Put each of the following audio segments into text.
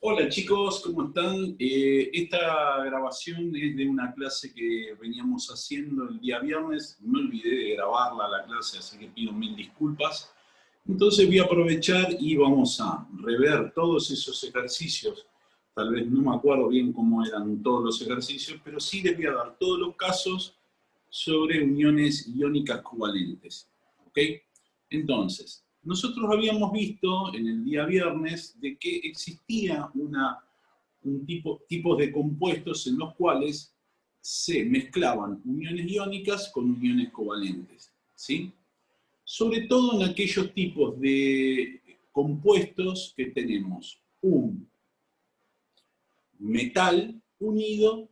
Hola chicos, ¿cómo están? Esta grabación es de una clase que veníamos haciendo el día viernes. Me olvidé de grabarla la clase, así que pido mil disculpas. Entonces voy a aprovechar y vamos a rever todos esos ejercicios. Tal vez no me acuerdo bien cómo eran todos los ejercicios, pero sí les voy a dar todos los casos sobre uniones iónicas covalentes. ¿Ok? Entonces, nosotros habíamos visto en el día viernes de que existía tipos de compuestos en los cuales se mezclaban uniones iónicas con uniones covalentes, ¿sí? Sobre todo en aquellos tipos de compuestos que tenemos un metal unido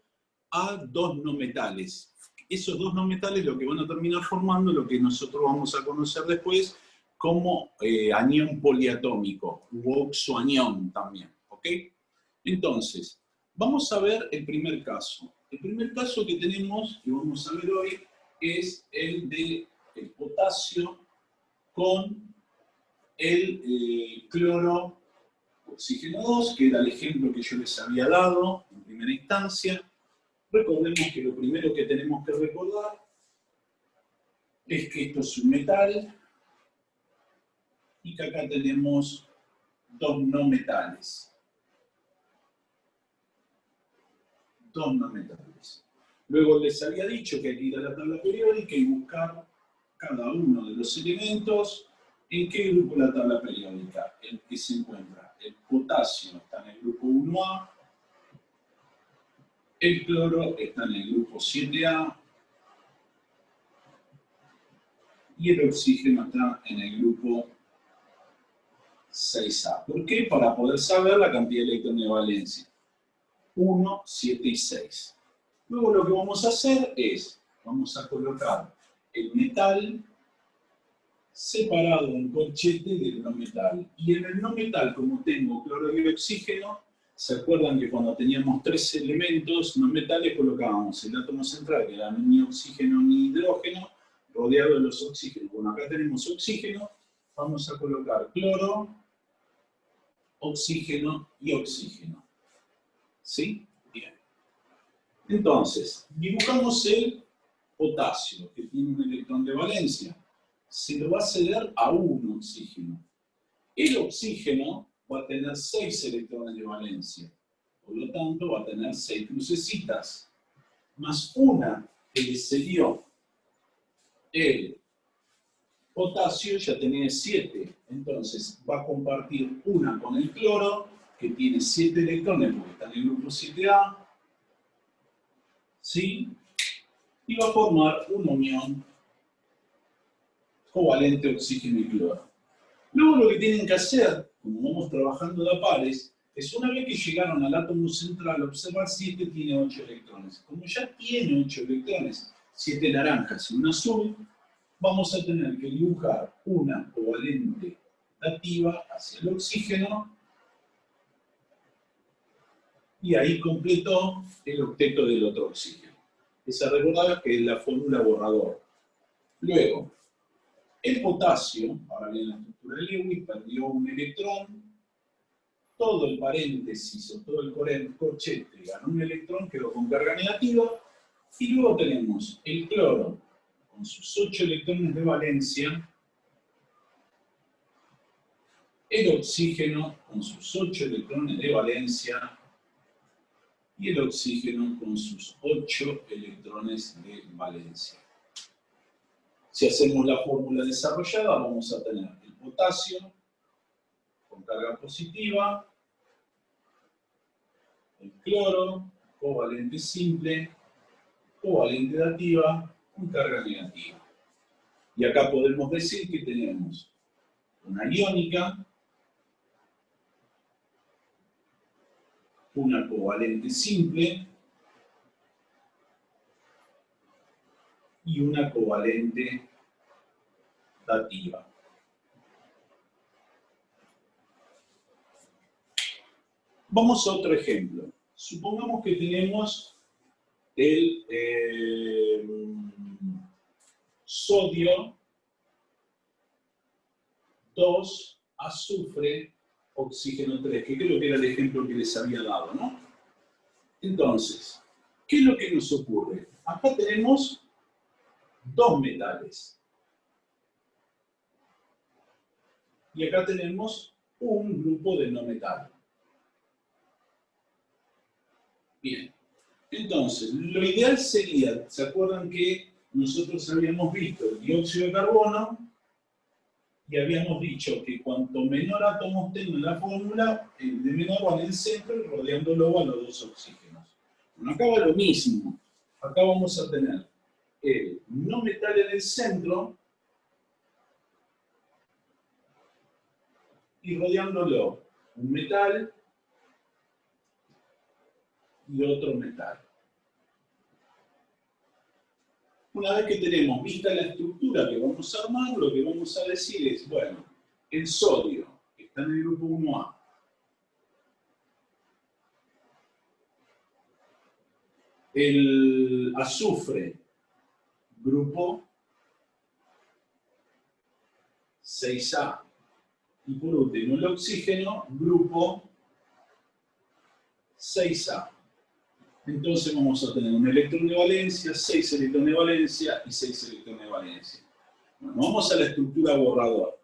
a dos no metales. Esos dos no metales lo que van a terminar formando lo que nosotros vamos a conocer después como anión poliatómico u oxoanión también. ¿Ok? Entonces, vamos a ver el primer caso. El primer caso que tenemos, que vamos a ver hoy, es el de el potasio con el cloro oxígeno 2, que era el ejemplo que yo les había dado en primera instancia. Recordemos que lo primero que tenemos que recordar es que esto es un metal y que acá tenemos dos no metales. Dos no metales. Luego les había dicho que hay que ir a la tabla periódica y buscar cada uno de los elementos en qué grupo de la tabla periódica el que se encuentra. El potasio está en el grupo 1A, el cloro está en el grupo 7A y el oxígeno está en el grupo 6A. ¿Por qué? Para poder saber la cantidad de electrones de valencia. 1, 7 y 6. Luego lo que vamos a hacer es, vamos a colocar el metal separado en corchete del no metal. Y en el no metal, como tengo cloro y oxígeno, ¿se acuerdan que cuando teníamos tres elementos no metales colocábamos el átomo central, que era ni oxígeno ni hidrógeno, rodeado de los oxígenos? Bueno, acá tenemos oxígeno, vamos a colocar cloro, oxígeno y oxígeno. ¿Sí? Bien. Entonces, dibujamos el potasio, que tiene un electrón de valencia. Se lo va a ceder a un oxígeno. El oxígeno va a tener 6 electrones de valencia. Por lo tanto, va a tener 6 crucecitas. Más una que le cedió el potasio, ya tiene 7. Entonces, va a compartir una con el cloro, que tiene 7 electrones porque está en el grupo 7A. ¿Sí? Y va a formar una unión covalente oxígeno y cloro. Luego lo que tienen que hacer, como vamos trabajando de a pares, es una vez que llegaron al átomo central, observar si este tiene 8 electrones. Como ya tiene 8 electrones, 7 naranjas y un azul, vamos a tener que dibujar una covalente dativa hacia el oxígeno y ahí completó el octeto del otro oxígeno. Esa recordada que es la fórmula borrador. Luego, el potasio, ahora bien la estructura de Lewis, perdió un electrón, todo el paréntesis o todo el corchete ganó un electrón, quedó con carga negativa, y luego tenemos el cloro con sus 8 electrones de valencia, el oxígeno con sus 8 electrones de valencia y el oxígeno con sus 8 electrones de valencia. Si hacemos la fórmula desarrollada, vamos a tener el potasio con carga positiva, el cloro, covalente simple, covalente dativa, con carga negativa. Y acá podemos decir que tenemos una iónica, una covalente simple y una covalente dativa. Vamos a otro ejemplo. Supongamos que tenemos el sodio 2 azufre oxígeno 3, que creo que era el ejemplo que les había dado, ¿no? Entonces, ¿qué es lo que nos ocurre? Acá tenemos dos metales. Y acá tenemos un grupo de no metal. Bien. Entonces, lo ideal sería, ¿se acuerdan que nosotros habíamos visto el dióxido de carbono y habíamos dicho que cuanto menor átomos tenga en la fórmula, el de menor va en el centro y rodeándolo va a los dos oxígenos? Bueno, acá va lo mismo. Acá vamos a tener el no metal en el centro y rodeándolo un metal y otro metal. Una vez que tenemos vista la estructura que vamos a armar, lo que vamos a decir es, bueno, el sodio está en el grupo 1A. El azufre, grupo 6A. Y por último, el oxígeno, grupo 6A. Entonces vamos a tener un electrón de valencia, 6 electrones de valencia y 6 electrones de valencia. Bueno, vamos a la estructura borrador.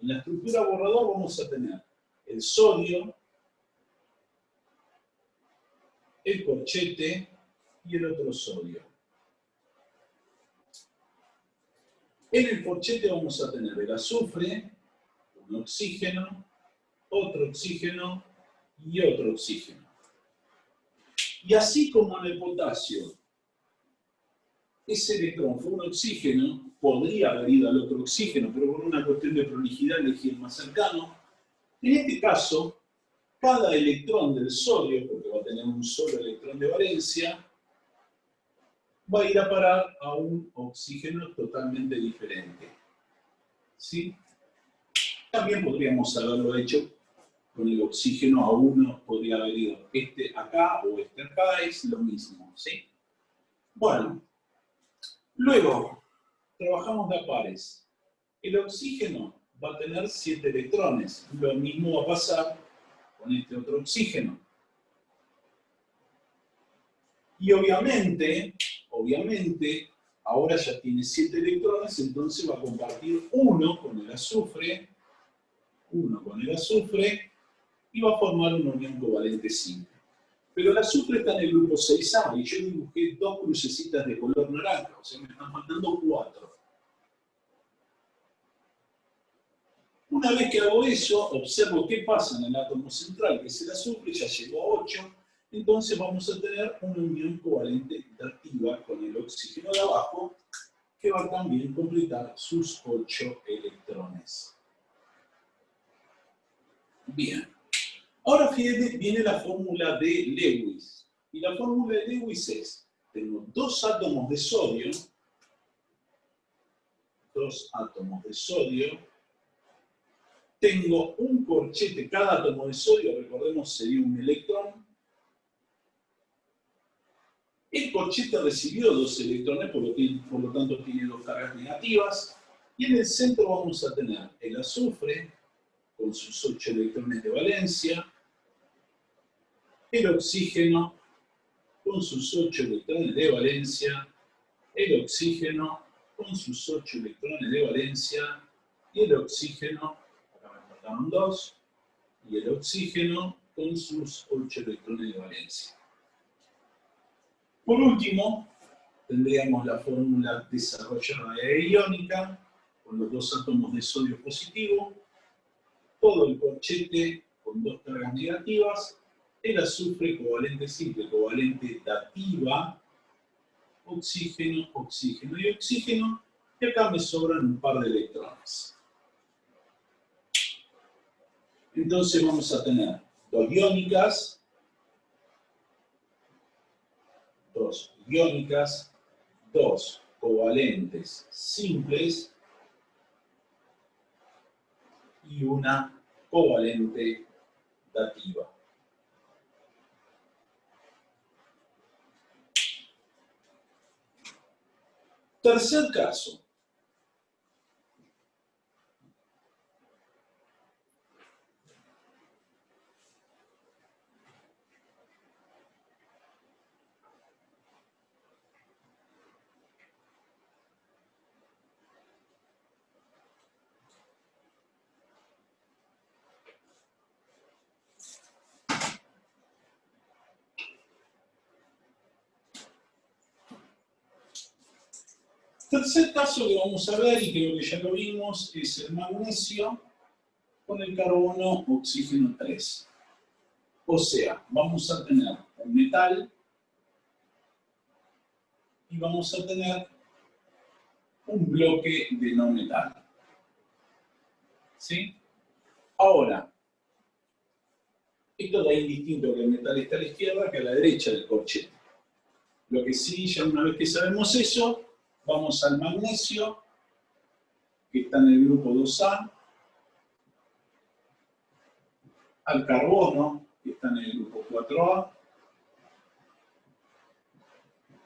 En la estructura borrador vamos a tener el sodio, el corchete y el otro sodio. En el corchete vamos a tener el azufre, un oxígeno, otro oxígeno y otro oxígeno. Y así como en el potasio, ese electrón fue un oxígeno, podría haber ido al otro oxígeno, pero por una cuestión de prolijidad elegí el más cercano. En este caso, cada electrón del sodio, porque va a tener un solo electrón de valencia, va a ir a parar a un oxígeno totalmente diferente. ¿Sí? También podríamos haberlo hecho con el oxígeno a uno, podría haber ido este acá o este acá, es lo mismo. ¿Sí? Bueno, luego trabajamos de a pares. El oxígeno va a tener 7 electrones. Lo mismo va a pasar con este otro oxígeno. Y obviamente, ahora ya tiene 7 electrones, entonces va a compartir uno con el azufre, y va a formar una unión covalente simple. Pero el azufre está en el grupo 6A, y yo dibujé 2 crucecitas de color naranja, o sea, me están faltando 4. Una vez que hago eso, observo qué pasa en el átomo central, que es el azufre, ya llegó a 8, entonces vamos a tener una unión covalente dativa con el oxígeno de abajo, que va a también completar sus 8 electrones. Bien. Ahora fíjate, viene la fórmula de Lewis. Y la fórmula de Lewis es, tengo 2 átomos de sodio, tengo un corchete, cada átomo de sodio, recordemos, sería un electrón. El corchete recibió 2 electrones, por lo tanto tiene 2 cargas negativas. Y en el centro vamos a tener el azufre, con sus 8 electrones de valencia, el oxígeno, con sus 8 electrones de valencia, el oxígeno, con sus 8 electrones de valencia, y el oxígeno, acá me faltaron 2, y el oxígeno con sus 8 electrones de valencia. Por último, tendríamos la fórmula desarrollada de iónica, con los 2 átomos de sodio positivo, todo el corchete con 2 cargas negativas, el azufre covalente simple, covalente dativa, oxígeno, oxígeno y oxígeno, y acá me sobran un par de electrones. Entonces vamos a tener 2 iónicas, 2 covalentes simples y una covalente dativa. Tercer caso. Tercer caso que vamos a ver, y creo que ya lo vimos, es el magnesio con el carbono oxígeno 3. O sea, vamos a tener un metal y vamos a tener un bloque de no metal. ¿Sí? Ahora, esto da indistinto que el metal está a la izquierda que a la derecha del corchete. Lo que sí, ya una vez que sabemos eso, vamos al magnesio, que está en el grupo 2A, al carbono, que está en el grupo 4A,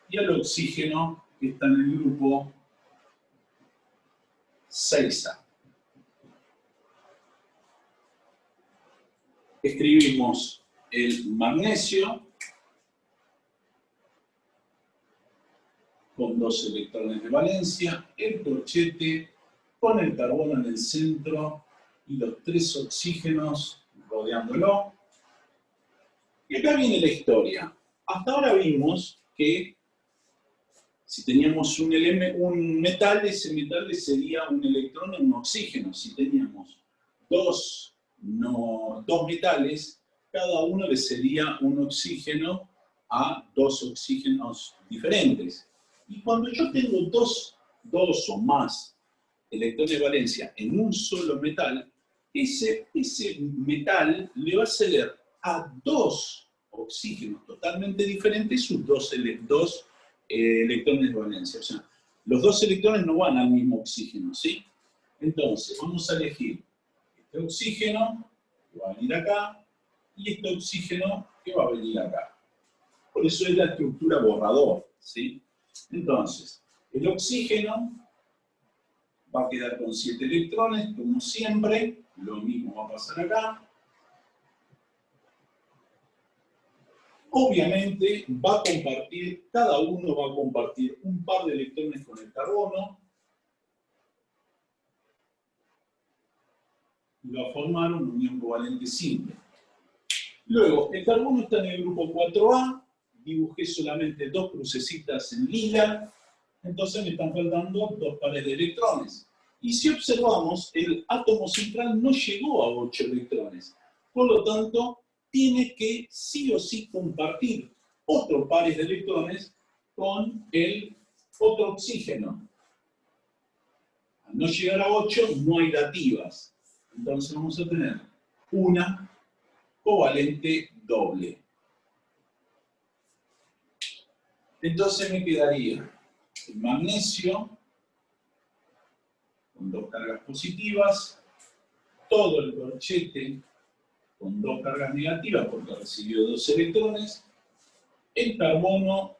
y al oxígeno, que está en el grupo 6A. Escribimos el magnesio con 2 electrones de valencia, el corchete con el carbono en el centro y los 3 oxígenos rodeándolo. Y acá viene la historia. Hasta ahora vimos que si teníamos un metal, ese metal le sería un electrón en un oxígeno. Si teníamos dos metales, cada uno le sería un oxígeno a 2 oxígenos diferentes. Y cuando yo tengo dos o más electrones de valencia en un solo metal, ese metal le va a ceder a 2 oxígenos totalmente diferentes sus dos electrones de valencia. O sea, los 2 electrones no van al mismo oxígeno, ¿sí? Entonces, vamos a elegir este oxígeno que va a venir acá y este oxígeno que va a venir acá. Por eso es la estructura borrador, ¿sí? Entonces, el oxígeno va a quedar con 7 electrones, como siempre. Lo mismo va a pasar acá. Obviamente, cada uno va a compartir un par de electrones con el carbono. Y va a formar una unión covalente simple. Luego, el carbono está en el grupo 4A. Dibujé solamente 2 crucecitas en lila. Entonces me están faltando 2 pares de electrones. Y si observamos, el átomo central no llegó a 8 electrones. Por lo tanto, tiene que sí o sí compartir otros pares de electrones con el otro oxígeno. Al no llegar a 8, no hay dativas. Entonces vamos a tener una covalente doble. Entonces me quedaría el magnesio con 2 cargas positivas, todo el corchete con 2 cargas negativas porque recibió 2 electrones, el carbono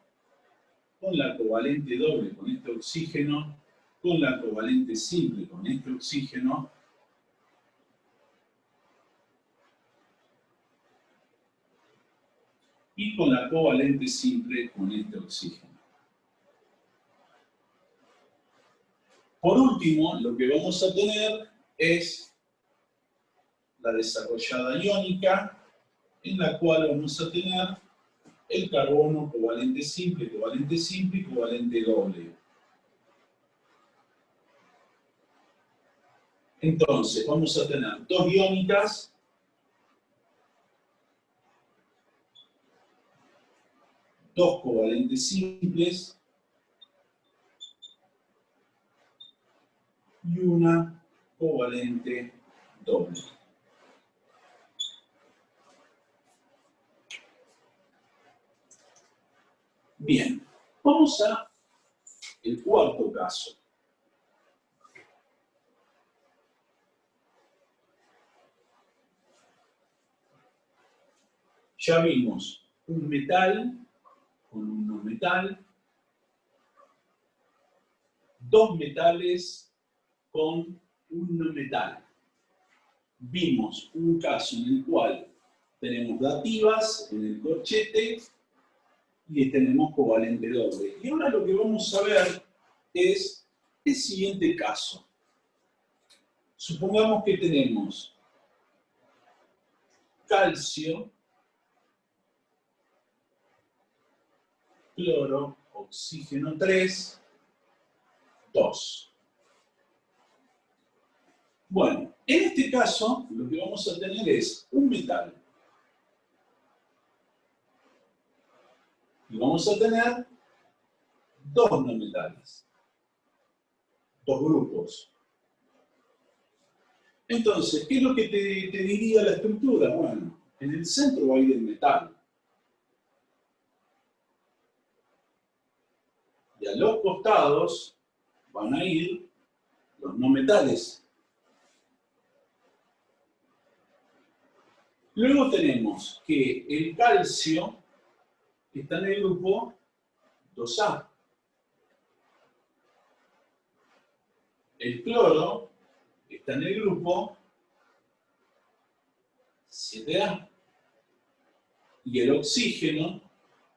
con la covalente doble con este oxígeno, con la covalente simple con este oxígeno, y con la covalente simple con este oxígeno. Por último, lo que vamos a tener es la desarrollada iónica, en la cual vamos a tener el carbono covalente simple y covalente doble. Entonces, vamos a tener 2 iónicas, dos covalentes simples y una covalente doble. Bien, vamos a el cuarto caso. Ya vimos un metal con un no metal, 2 metales con un no metal. Vimos un caso en el cual tenemos dativas en el corchete y tenemos covalente doble. Y ahora lo que vamos a ver es el siguiente caso. Supongamos que tenemos calcio, cloro, oxígeno 3, 2. Bueno, en este caso, lo que vamos a tener es un metal. Y vamos a tener dos no metales. Dos grupos. Entonces, ¿qué es lo que te diría la estructura? Bueno, en el centro va a ir el metal. Y a los costados van a ir los no metales. Luego tenemos que el calcio está en el grupo 2A. El cloro está en el grupo 7A. Y el oxígeno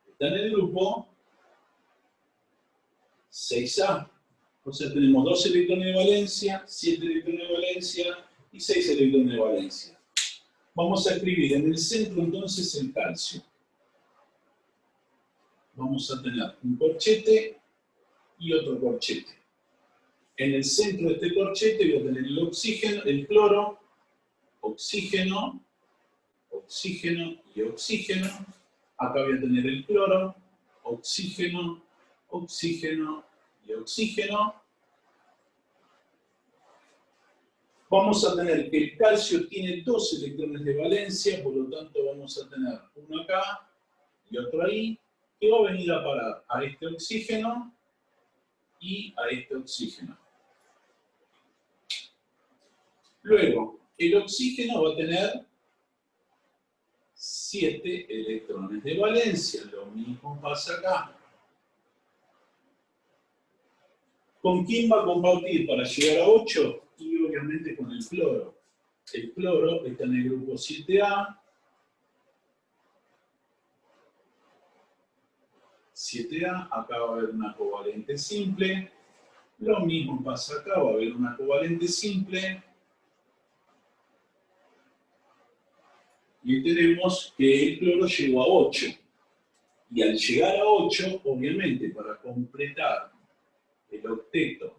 está en el grupo 6A. O sea, tenemos 2 electrones de valencia, 7 electrones de valencia y 6 electrones de valencia. Vamos a escribir en el centro entonces el calcio. Vamos a tener un corchete y otro corchete. En el centro de este corchete voy a tener el oxígeno, el cloro, oxígeno, oxígeno y oxígeno. Acá voy a tener el cloro, oxígeno, oxígeno y oxígeno. Vamos a tener que el calcio tiene 2 electrones de valencia, por lo tanto vamos a tener uno acá y otro ahí, que va a venir a parar a este oxígeno y a este oxígeno. Luego, el oxígeno va a tener 7 electrones de valencia, lo mismo pasa acá. ¿Con quién va a compartir para llegar a 8? Y obviamente con el cloro. El cloro está en el grupo 7A. 7A, acá va a haber una covalente simple. Lo mismo pasa acá, va a haber una covalente simple. Y tenemos que el cloro llegó a 8. Y al llegar a 8, obviamente, para completar el octeto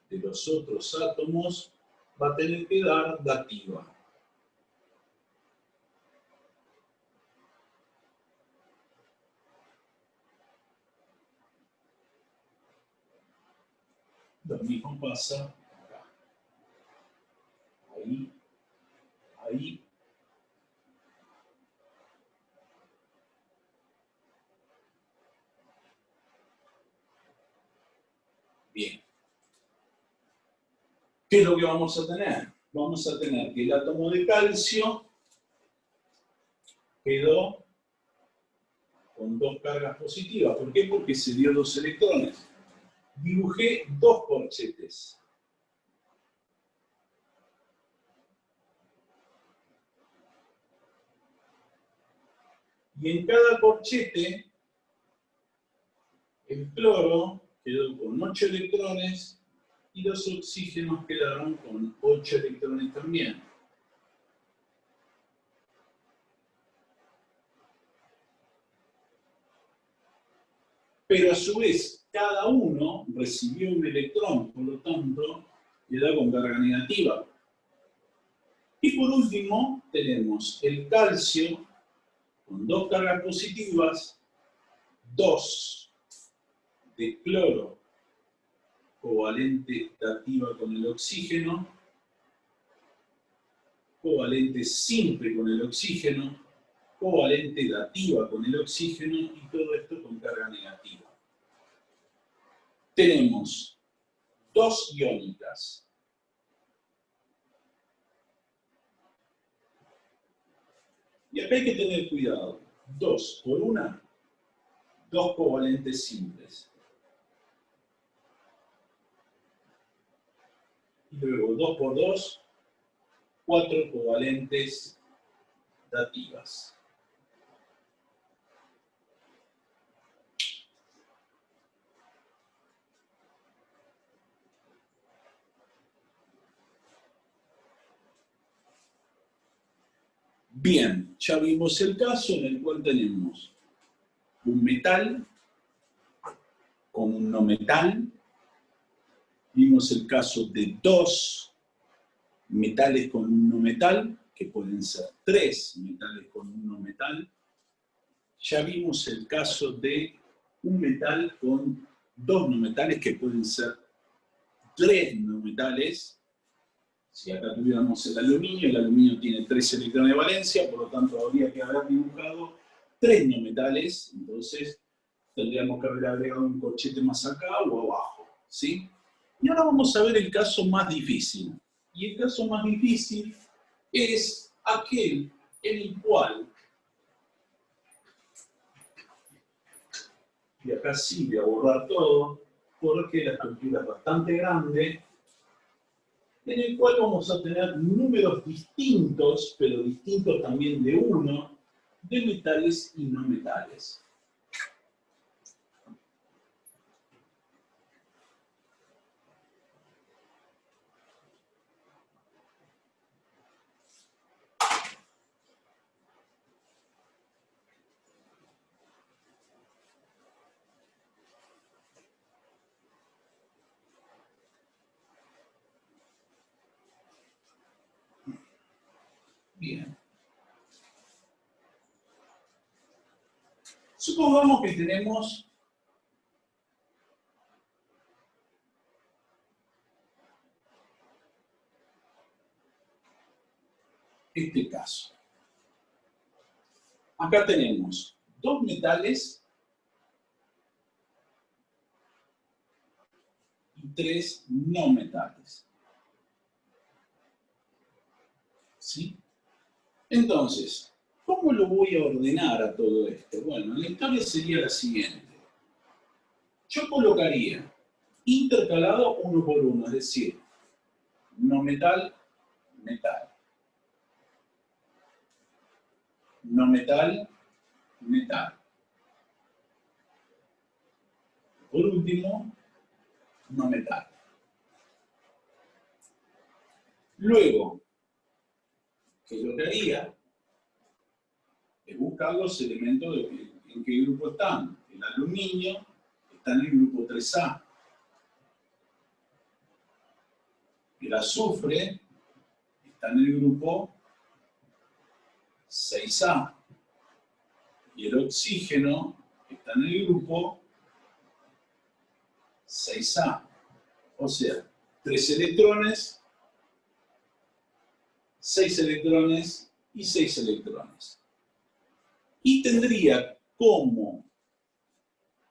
de los otros átomos, va a tener que dar dativa. Lo mismo pasa acá. Ahí, ahí. Bien. ¿Qué es lo que vamos a tener? Vamos a tener que el átomo de calcio quedó con 2 cargas positivas. ¿Por qué? Porque se dio 2 electrones. Dibujé 2 corchetes. Y en cada corchete, el cloro quedó con 8 electrones y los oxígenos quedaron con 8 electrones también. Pero a su vez, cada uno recibió un electrón, por lo tanto, queda con carga negativa. Y por último, tenemos el calcio con 2 cargas positivas, 2 de cloro covalente dativa con el oxígeno, covalente simple con el oxígeno, covalente dativa con el oxígeno y todo esto con carga negativa. Tenemos 2 iónicas. Y acá hay que tener cuidado. 2 por 1, 2 covalentes simples. Y luego 2 por 2, 4 covalentes dativas. Bien, ya vimos el caso en el cual tenemos un metal con un no metal Vimos el caso de 2 metales con un no metal, que pueden ser 3 metales con un no metal. Ya vimos el caso de un metal con 2 no metales, que pueden ser 3 no metales. Si acá tuviéramos el aluminio tiene 3 electrones de valencia, por lo tanto habría que haber dibujado 3 no metales, entonces tendríamos que haber agregado un corchete más acá o abajo, ¿sí? Y ahora vamos a ver el caso más difícil. Y el caso más difícil es aquel en el cual, y acá sí voy a borrar todo, porque la estructura es bastante grande, en el cual vamos a tener números distintos, pero distintos también de 1, de metales y no metales. Bien. Supongamos que tenemos este caso. Acá tenemos 2 metales y 3 no metales. ¿Sí? Entonces, ¿cómo lo voy a ordenar a todo esto? Bueno, la historia sería la siguiente. Yo colocaría intercalado 1 por 1, es decir, no metal, metal. No metal, metal. Por último, no metal. Luego, ¿qué es lo que haría? Es buscar los elementos en qué grupo están. El aluminio está en el grupo 3A. El azufre está en el grupo 6A. Y el oxígeno está en el grupo 6A. O sea, 3 electrones, 6 electrones y 6 electrones. Y tendría como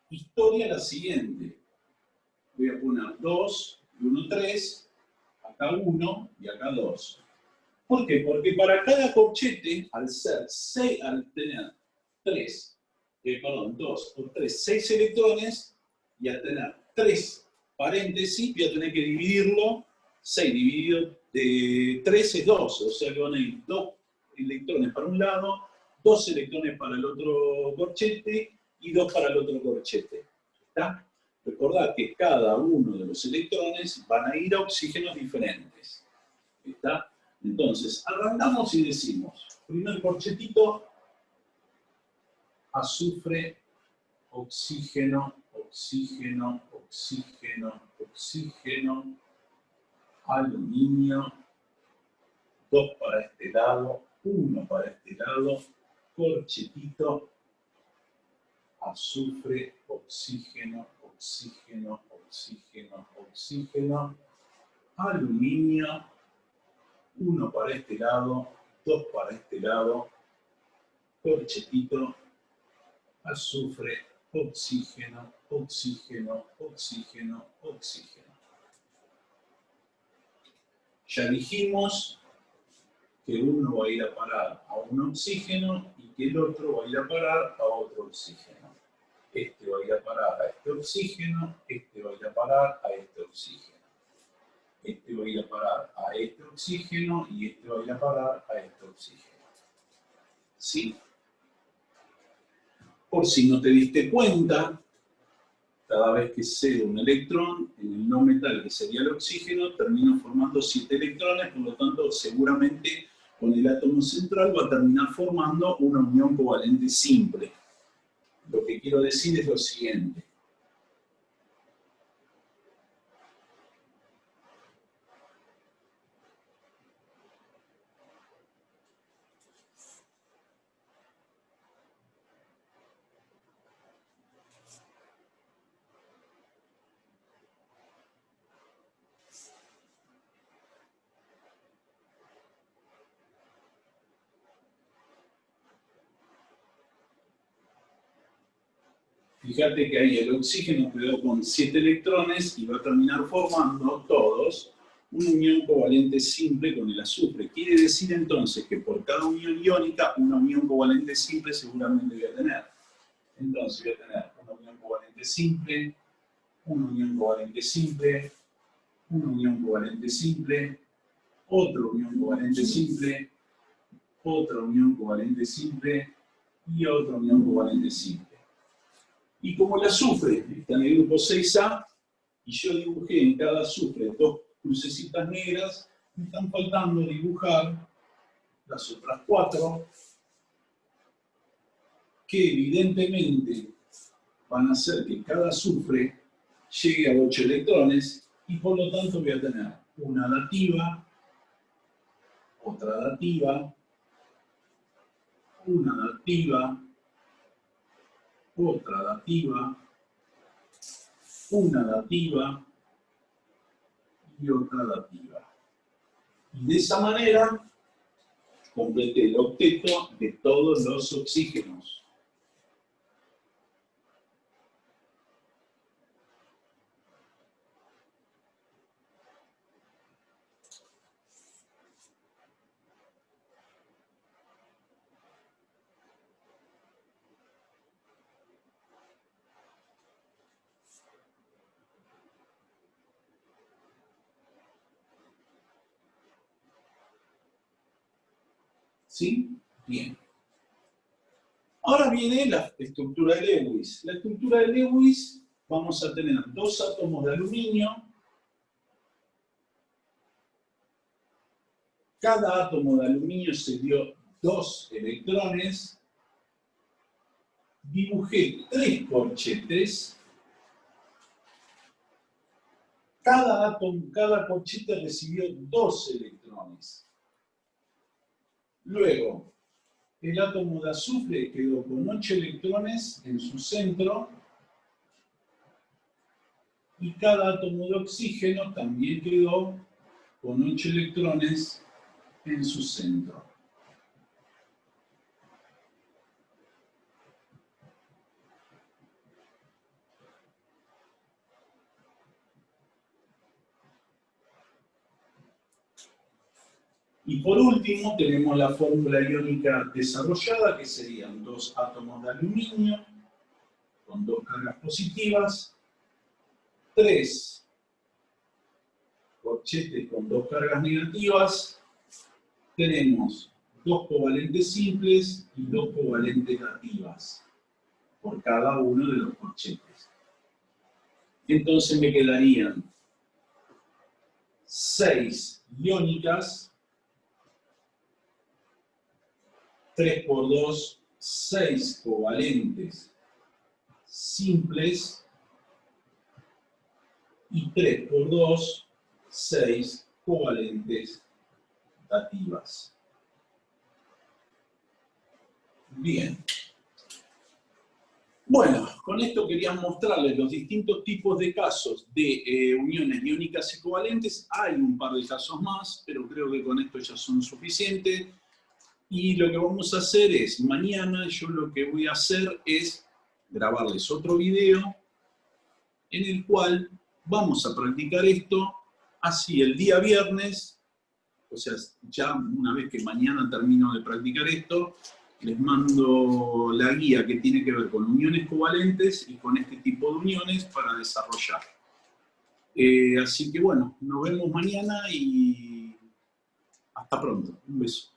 historia la siguiente. Voy a poner 2 y 1, 3, acá 1 y acá 2. ¿Por qué? Porque para cada corchete, al tener 2 por 3, 6 electrones, y al tener 3 paréntesis, voy a tener que dividirlo, 6 dividido de 3 es 2, o sea que van a ir 2 electrones para un lado, 2 electrones para el otro corchete y 2 para el otro corchete. ¿Está? Recordad que cada uno de los electrones van a ir a oxígenos diferentes. ¿Está? Entonces, arrancamos y decimos, primer corchetito, azufre, oxígeno, oxígeno, oxígeno, oxígeno, aluminio, 2 para este lado, 1 para este lado, corchetito, azufre, oxígeno, oxígeno, oxígeno, oxígeno, aluminio, 1 para este lado, 2 para este lado, corchetito, azufre, oxígeno, oxígeno, oxígeno, oxígeno. Ya dijimos que uno va a ir a parar a un oxígeno y que el otro va a ir a parar a otro oxígeno. Este va a ir a parar a este oxígeno, este va a ir a parar a este oxígeno. Este va a ir a parar a este oxígeno y este va a ir a parar a este oxígeno. ¿Sí? Por si no te diste cuenta, cada vez que cedo un electrón en el no metal, que sería el oxígeno, termino formando 7 electrones, por lo tanto, seguramente con el átomo central va a terminar formando una unión covalente simple. Lo que quiero decir es lo siguiente. Fíjate que ahí el oxígeno quedó con 7 electrones y va a terminar formando todos una unión covalente simple con el azufre. Quiere decir entonces que por cada unión iónica, una unión covalente simple seguramente voy a tener. Entonces voy a tener una unión covalente simple, una unión covalente simple, una unión covalente simple, otra unión covalente simple, otra unión covalente simple y otra unión covalente simple. Y como el azufre está en el grupo 6A, y yo dibujé en cada azufre 2 crucecitas negras, me están faltando dibujar las otras 4, que evidentemente van a hacer que cada azufre llegue a 8 electrones, y por lo tanto voy a tener una dativa, otra dativa, una dativa, otra dativa, una dativa y otra dativa. Y de esa manera completé el octeto de todos los oxígenos. ¿Sí? Bien. Ahora viene la estructura de Lewis. La estructura de Lewis, vamos a tener 2 átomos de aluminio. Cada átomo de aluminio se dio 2 electrones. Dibujé 3 corchetes. Cada corchete recibió 2 electrones. Luego, el átomo de azufre quedó con 8 electrones en su centro, y cada átomo de oxígeno también quedó con 8 electrones en su centro. Y por último tenemos la fórmula iónica desarrollada, que serían 2 átomos de aluminio con 2 cargas positivas, 3 corchetes con 2 cargas negativas, tenemos 2 covalentes simples y 2 covalentes dativas por cada uno de los corchetes. Entonces me quedarían 6 iónicas, 3 por 2, 6 covalentes simples, y 3 por 2, 6 covalentes dativas. Bien. Bueno, con esto quería mostrarles los distintos tipos de casos de uniones iónicas y covalentes. Hay un par de casos más, pero creo que con esto ya son suficientes. Y lo que vamos a hacer es, mañana yo lo que voy a hacer es grabarles otro video en el cual vamos a practicar esto, así el día viernes, o sea, ya una vez que mañana termino de practicar esto, les mando la guía que tiene que ver con uniones covalentes y con este tipo de uniones para desarrollar. Así que bueno, nos vemos mañana y hasta pronto. Un beso.